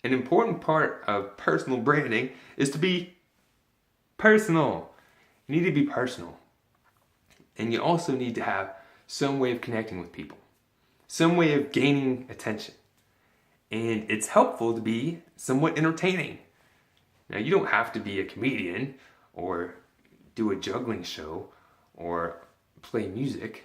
An important part of personal branding is to be personal. You need to be personal. And you also need to have some way of connecting with people, some way of gaining attention. And it's helpful to be somewhat entertaining. Now, you don't have to be a comedian or do a juggling show or play music.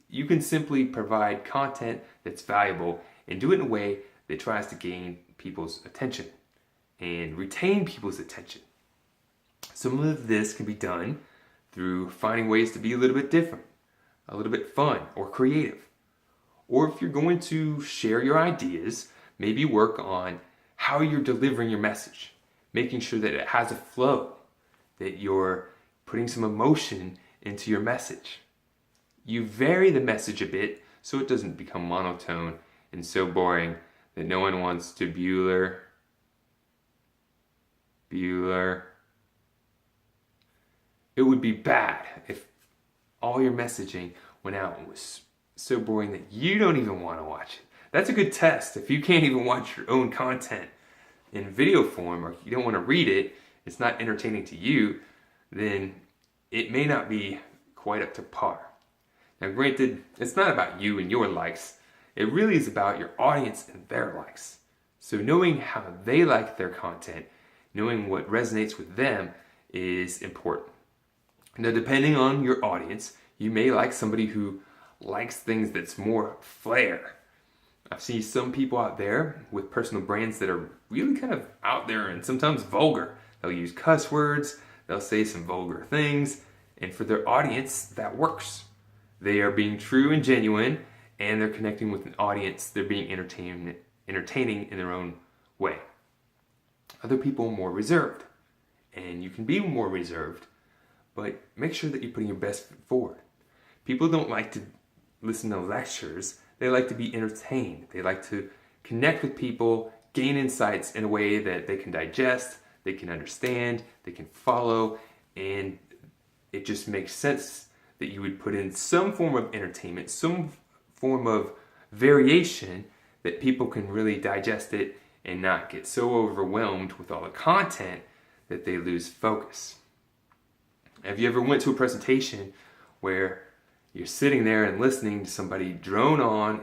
You can simply provide content that's valuable and do it in a way that tries to gain people's attention and retain people's attention. Some of this can be done through finding ways to be a little bit different, a little bit fun or creative. Or if you're going to share your ideas, maybe work on how you're delivering your message, making sure that it has a flow, that you're putting some emotion into your message. You vary the message a bit so it doesn't become monotone and so boring that no one wants to Bueller. It would be bad if all your messaging went out and was so boring that you don't even want to watch it. That's a good test. If you can't even watch your own content in video form, or you don't want to read it, it's not entertaining to you, then it may not be quite up to par. Now granted, it's not about you and your likes. It really is about your audience and their likes. So knowing how they like their content, knowing what resonates with them is important. Now depending on your audience, you may like somebody who likes things that's more flair. I've seen some people out there with personal brands that are really kind of out there and sometimes vulgar. They'll use cuss words, they'll say some vulgar things, and for their audience, that works. They are being true and genuine, and they're connecting with an audience. They're being entertaining in their own way. Other people are more reserved, and you can be more reserved, but make sure that you're putting your best foot forward. People don't like to listen to lectures. They like to be entertained. They like to connect with people, gain insights in a way that they can digest, they can understand, they can follow, and it just makes sense that you would put in some form of entertainment, some form of variation that people can really digest it and not get so overwhelmed with all the content that they lose focus. Have you ever went to a presentation where you're sitting there and listening to somebody drone on,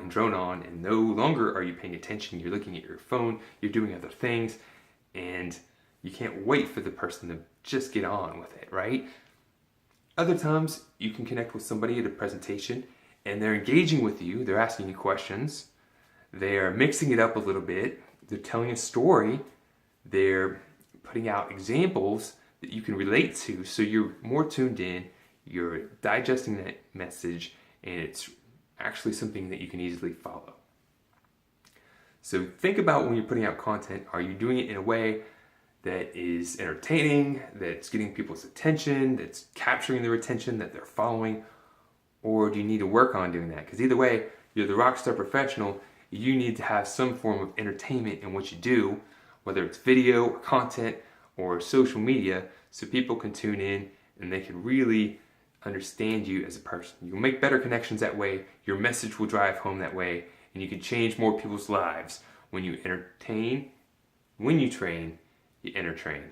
and no longer are you paying attention, you're looking at your phone, you're doing other things, and you can't wait for the person to just get on with it, right? Other times, you can connect with somebody at a presentation and they're engaging with you, they're asking you questions, they're mixing it up a little bit, they're telling a story, they're putting out examples that you can relate to, so you're more tuned in, you're digesting that message, and it's actually something that you can easily follow. So think about when you're putting out content, are you doing it in a way that is entertaining, that's getting people's attention, that's capturing their attention, that they're following, or do you need to work on doing that? Because either way, you're the rockstar professional, you need to have some form of entertainment in what you do, whether it's video or content or social media, so people can tune in and they can really understand you as a person. You'll make better connections that way, your message will drive home that way, and you can change more people's lives when you entertain, when you train, you enter train.